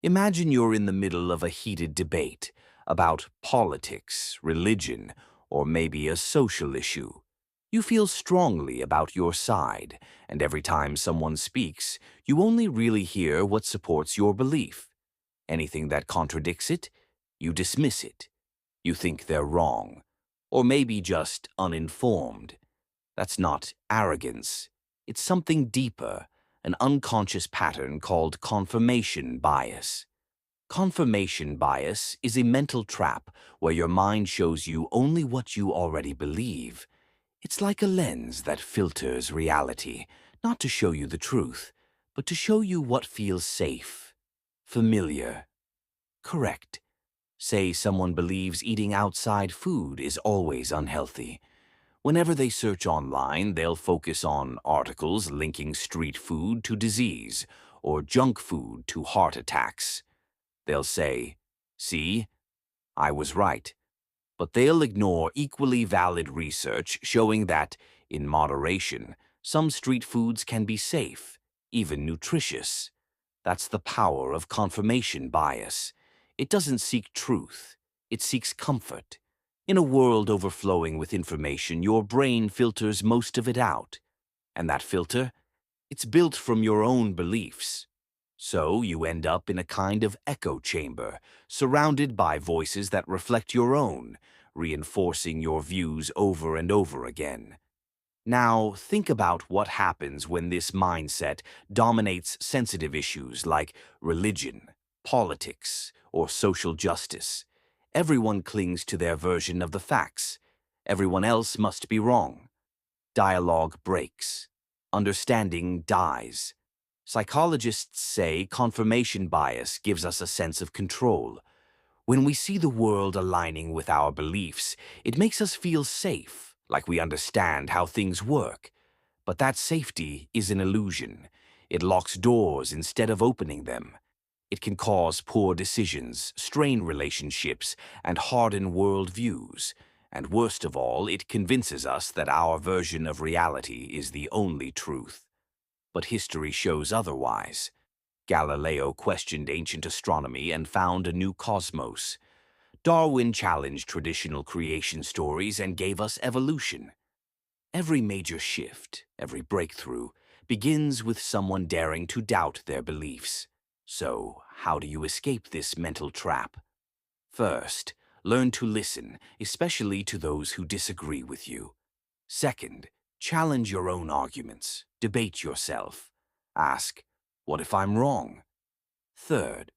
Imagine you're in the middle of a heated debate about politics, religion, or maybe a social issue. You feel strongly about your side, and every time someone speaks, you only really hear what supports your belief. Anything that contradicts it, you dismiss it. You think they're wrong, or maybe just uninformed. That's not arrogance. It's something deeper, an unconscious pattern called confirmation bias. Confirmation bias is a mental trap where your mind shows you only what you already believe. It's like a lens that filters reality, not to show you the truth, but to show you what feels safe, familiar, correct. Say someone believes eating outside food is always unhealthy. Whenever they search online, they'll focus on articles linking street food to disease or junk food to heart attacks. They'll say, "See, I was right." But they'll ignore equally valid research showing that, in moderation, some street foods can be safe, even nutritious. That's the power of confirmation bias. It doesn't seek truth, it seeks comfort. In a world overflowing with information, your brain filters most of it out. And that filter? It's built from your own beliefs. So you end up in a kind of echo chamber, surrounded by voices that reflect your own, reinforcing your views over and over again. Now, think about what happens when this mindset dominates sensitive issues like religion, politics, or social justice. Everyone clings to their version of the facts. Everyone else must be wrong. Dialogue breaks. Understanding dies. Psychologists say confirmation bias gives us a sense of control. When we see the world aligning with our beliefs, it makes us feel safe, like we understand how things work. But that safety is an illusion. It locks doors instead of opening them. It can cause poor decisions, strain relationships, and harden worldviews. And worst of all, it convinces us that our version of reality is the only truth. But history shows otherwise. Galileo questioned ancient astronomy and found a new cosmos. Darwin challenged traditional creation stories and gave us evolution. Every major shift, every breakthrough, begins with someone daring to doubt their beliefs. So, how do you escape this mental trap? First, learn to listen, especially to those who disagree with you. Second, challenge your own arguments. Debate yourself. Ask, what if I'm wrong? Third,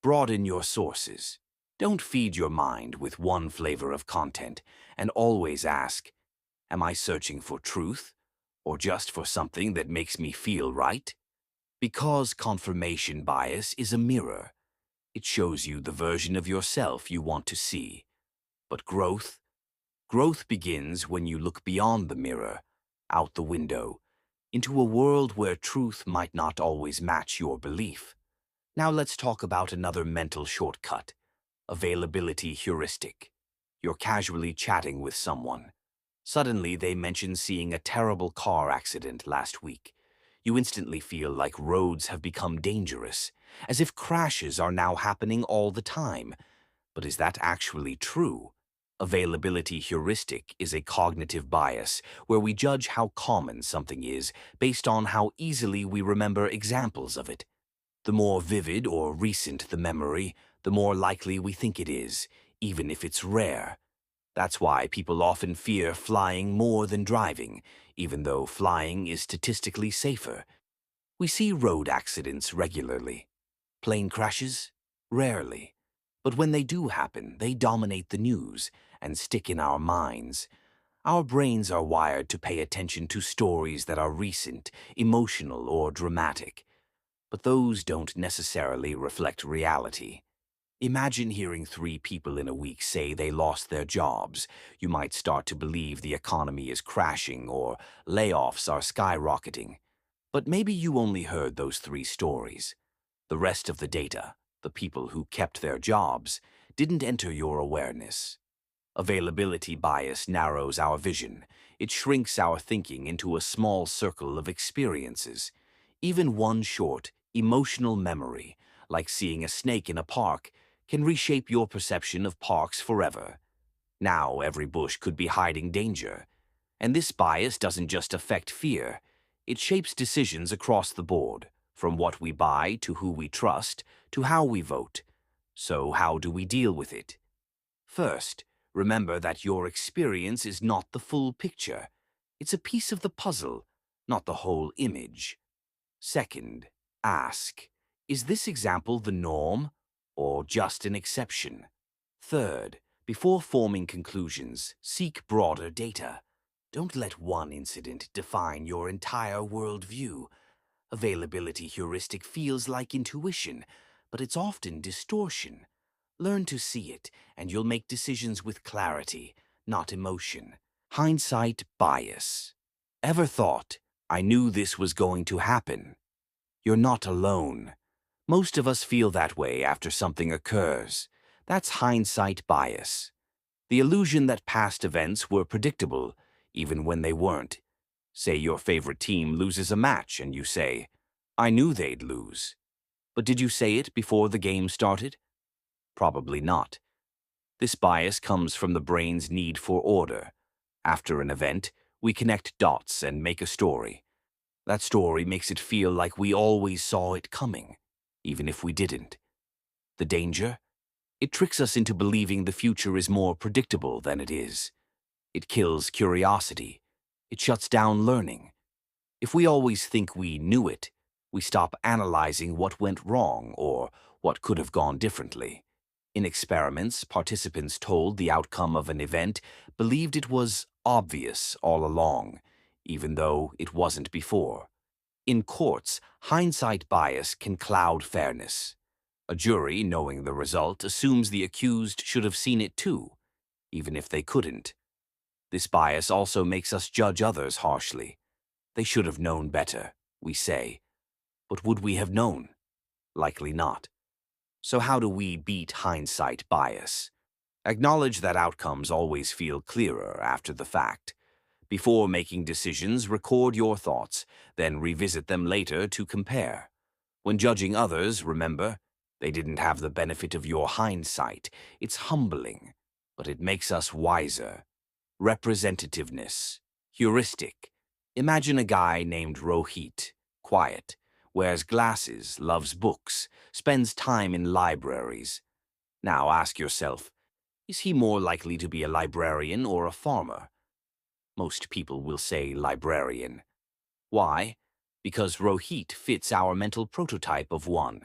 broaden your sources. Don't feed your mind with one flavor of content, and always ask, am I searching for truth, or just for something that makes me feel right? Because confirmation bias is a mirror. It shows you the version of yourself you want to see. But growth begins when you look beyond the mirror, out the window, into a world where truth might not always match your belief. Now let's talk about another mental shortcut, availability heuristic. You're casually chatting with someone. Suddenly they mention seeing a terrible car accident last week. You instantly feel like roads have become dangerous, as if crashes are now happening all the time. But is that actually true? Availability heuristic is a cognitive bias where we judge how common something is based on how easily we remember examples of it. The more vivid or recent the memory, the more likely we think it is, even if it's rare. That's why people often fear flying more than driving, even though flying is statistically safer. We see road accidents regularly. Plane crashes? Rarely. But when they do happen, they dominate the news and stick in our minds. Our brains are wired to pay attention to stories that are recent, emotional, or dramatic. But those don't necessarily reflect reality. Imagine hearing 3 people in a week say they lost their jobs. You might start to believe the economy is crashing or layoffs are skyrocketing. But maybe you only heard those 3 stories. The rest of the data, the people who kept their jobs, didn't enter your awareness. Availability bias narrows our vision. It shrinks our thinking into a small circle of experiences. Even one short, emotional memory, like seeing a snake in a park, can reshape your perception of parks forever. Now every bush could be hiding danger. And this bias doesn't just affect fear. It shapes decisions across the board, from what we buy to who we trust to how we vote. So how do we deal with it? First, remember that your experience is not the full picture. It's a piece of the puzzle, not the whole image. Second, ask, is this example the norm or just an exception? Third, before forming conclusions, seek broader data. Don't let one incident define your entire worldview. Availability heuristic feels like intuition, but it's often distortion. Learn to see it, and you'll make decisions with clarity, not emotion. Hindsight bias. Ever thought, I knew this was going to happen? You're not alone. Most of us feel that way after something occurs. That's hindsight bias. The illusion that past events were predictable, even when they weren't. Say your favorite team loses a match and you say, I knew they'd lose. But did you say it before the game started? Probably not. This bias comes from the brain's need for order. After an event, we connect dots and make a story. That story makes it feel like we always saw it coming, even if we didn't. The danger? It tricks us into believing the future is more predictable than it is. It kills curiosity. It shuts down learning. If we always think we knew it, we stop analyzing what went wrong or what could have gone differently. In experiments, participants told the outcome of an event believed it was obvious all along, even though it wasn't before. In courts, hindsight bias can cloud fairness. A jury, knowing the result, assumes the accused should have seen it too, even if they couldn't. This bias also makes us judge others harshly. They should have known better, we say. But would we have known? Likely not. So how do we beat hindsight bias? Acknowledge that outcomes always feel clearer after the fact. Before making decisions, record your thoughts, then revisit them later to compare. When judging others, remember, they didn't have the benefit of your hindsight. It's humbling, but it makes us wiser. Representativeness. Heuristic. Imagine a guy named Rohit, quiet, wears glasses, loves books, spends time in libraries. Now ask yourself, is he more likely to be a librarian or a farmer? Most people will say librarian. Why? Because Rohit fits our mental prototype of one.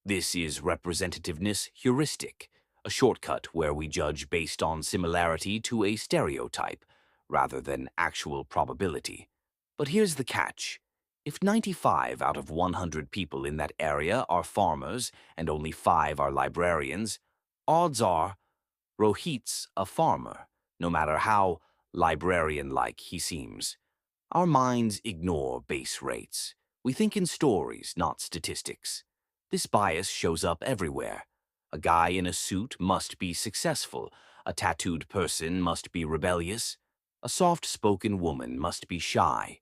This is representativeness heuristic, a shortcut where we judge based on similarity to a stereotype, rather than actual probability. But here's the catch. If 95 out of 100 people in that area are farmers and only 5 are librarians, odds are Rohit's a farmer, no matter how librarian-like he seems. Our minds ignore base rates. We think in stories, not statistics. This bias shows up everywhere. A guy in a suit must be successful. A tattooed person must be rebellious. A soft-spoken woman must be shy.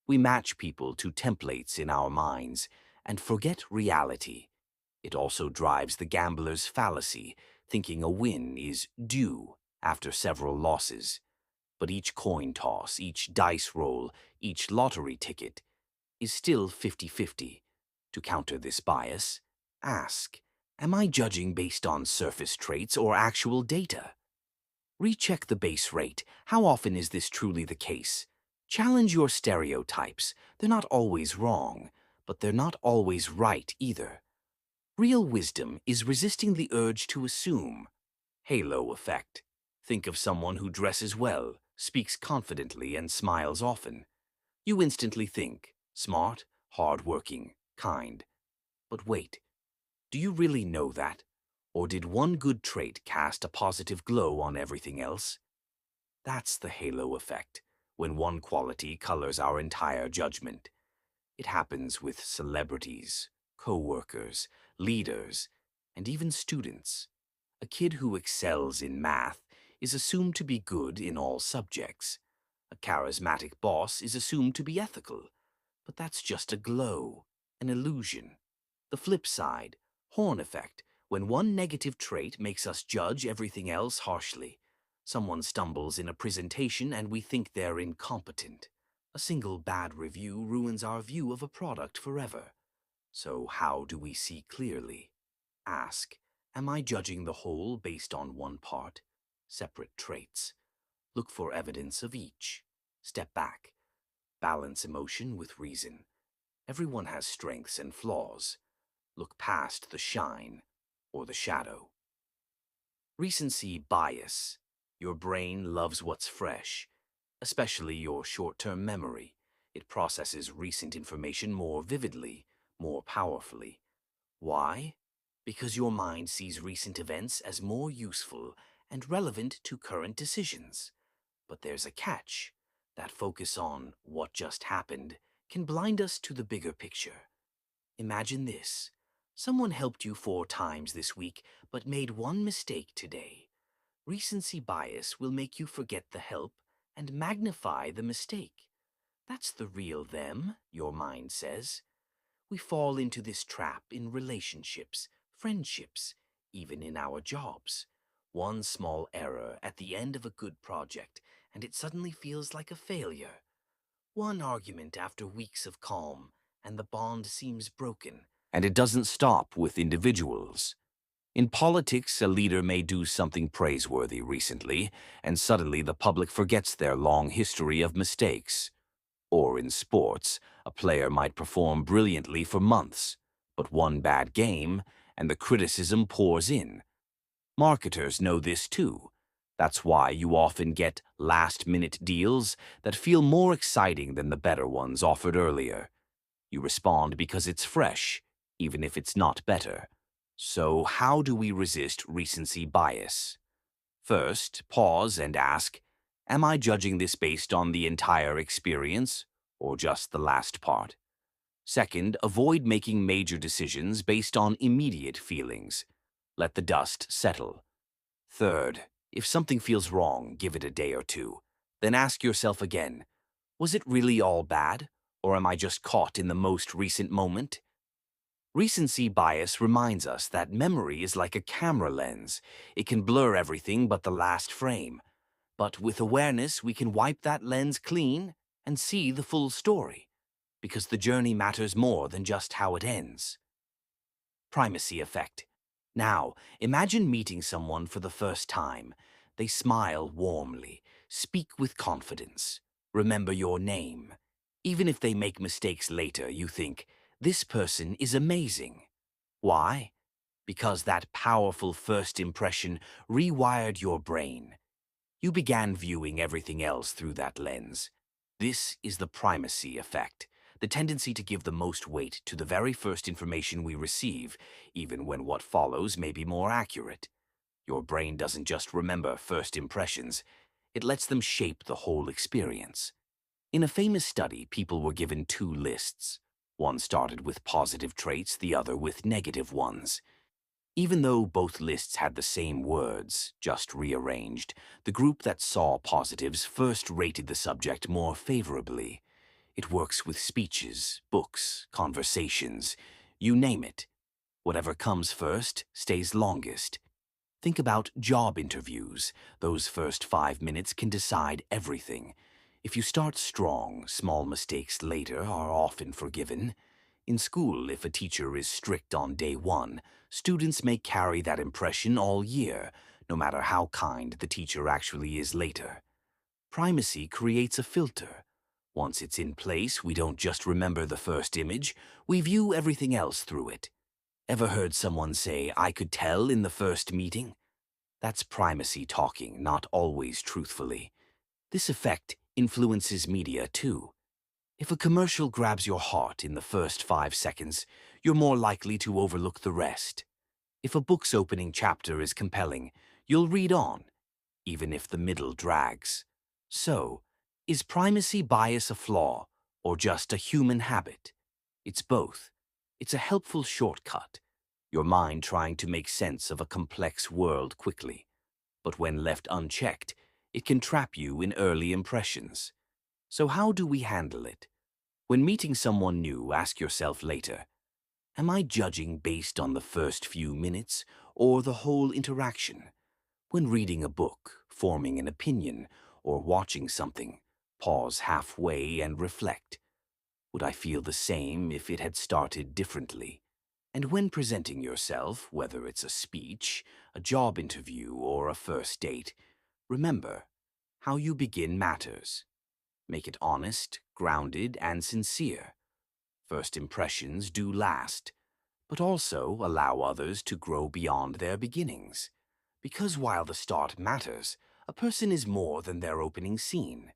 We match people to templates in our minds and forget reality. It also drives the gambler's fallacy, thinking a win is due after several losses. But each coin toss, each dice roll, each lottery ticket is still 50-50. To counter this bias, ask, am I judging based on surface traits or actual data? Recheck the base rate. How often is this truly the case? Challenge your stereotypes. They're not always wrong, but they're not always right either. Real wisdom is resisting the urge to assume. Halo effect. Think of someone who dresses well, speaks confidently, and smiles often. You instantly think, smart, hardworking, kind. But wait, do you really know that? Or did one good trait cast a positive glow on everything else? That's the halo effect, when one quality colors our entire judgment. It happens with celebrities, co-workers, leaders, and even students. A kid who excels in math is assumed to be good in all subjects. A charismatic boss is assumed to be ethical. But that's just a glow, an illusion. The flip side, Horn effect, when one negative trait makes us judge everything else harshly. Someone stumbles in a presentation and we think they're incompetent. A single bad review ruins our view of a product forever. So how do we see clearly? Ask, am I judging the whole based on one part? Separate traits. Look for evidence of each. Step back. Balance emotion with reason. Everyone has strengths and flaws. Look past the shine or the shadow. Recency bias. Your brain loves what's fresh, especially your short-term memory. It processes recent information more vividly, more powerfully. Why? Because your mind sees recent events as more useful and relevant to current decisions. But there's a catch. That focus on what just happened can blind us to the bigger picture. Imagine this. Someone helped you 4 times this week, but made one mistake today. Recency bias will make you forget the help and magnify the mistake. That's the real them, your mind says. We fall into this trap in relationships, friendships, even in our jobs. One small error at the end of a good project, and it suddenly feels like a failure. One argument after weeks of calm, and the bond seems broken. And it doesn't stop with individuals. In politics, a leader may do something praiseworthy recently, and suddenly the public forgets their long history of mistakes. Or in sports, a player might perform brilliantly for months, but one bad game, and the criticism pours in. Marketers know this too. That's why you often get last-minute deals that feel more exciting than the better ones offered earlier. You respond because it's fresh, even if it's not better. So how do we resist recency bias? First, pause and ask, am I judging this based on the entire experience or just the last part? Second, avoid making major decisions based on immediate feelings. Let the dust settle. Third, if something feels wrong, give it a day or two. Then ask yourself again, was it really all bad, or am I just caught in the most recent moment? Recency bias reminds us that memory is like a camera lens. It can blur everything but the last frame. But with awareness, we can wipe that lens clean and see the full story, because the journey matters more than just how it ends. Primacy effect. Now, imagine meeting someone for the first time. They smile warmly, speak with confidence, remember your name. Even if they make mistakes later, you think, this person is amazing. Why? Because that powerful first impression rewired your brain. You began viewing everything else through that lens. This is the primacy effect, the tendency to give the most weight to the very first information we receive, even when what follows may be more accurate. Your brain doesn't just remember first impressions, it lets them shape the whole experience. In a famous study, people were given 2 lists. One started with positive traits, the other with negative ones. Even though both lists had the same words, just rearranged, the group that saw positives first rated the subject more favorably. It works with speeches, books, conversations, you name it. Whatever comes first stays longest. Think about job interviews. Those first 5 minutes can decide everything. If you start strong, small mistakes later are often forgiven. In school, if a teacher is strict on day 1, students may carry that impression all year, no matter how kind the teacher actually is later. Primacy creates a filter. Once it's in place, we don't just remember the first image, we view everything else through it. Ever heard someone say, I could tell in the first meeting? That's primacy talking, not always truthfully. This effect influences media too. If a commercial grabs your heart in the first 5 seconds, you're more likely to overlook the rest. If a book's opening chapter is compelling, you'll read on, even if the middle drags. So, is primacy bias a flaw or just a human habit? It's both. It's a helpful shortcut, your mind trying to make sense of a complex world quickly. But when left unchecked, it can trap you in early impressions. So how do we handle it? When meeting someone new, ask yourself later, Am I judging based on the first few minutes or the whole interaction? When reading a book, forming an opinion, or watching something, pause halfway and reflect. Would I feel the same if it had started differently? And when presenting yourself, whether it's a speech, a job interview, or a first date, remember, how you begin matters. Make it honest, grounded, and sincere. First impressions do last, but also allow others to grow beyond their beginnings. Because while the start matters, a person is more than their opening scene.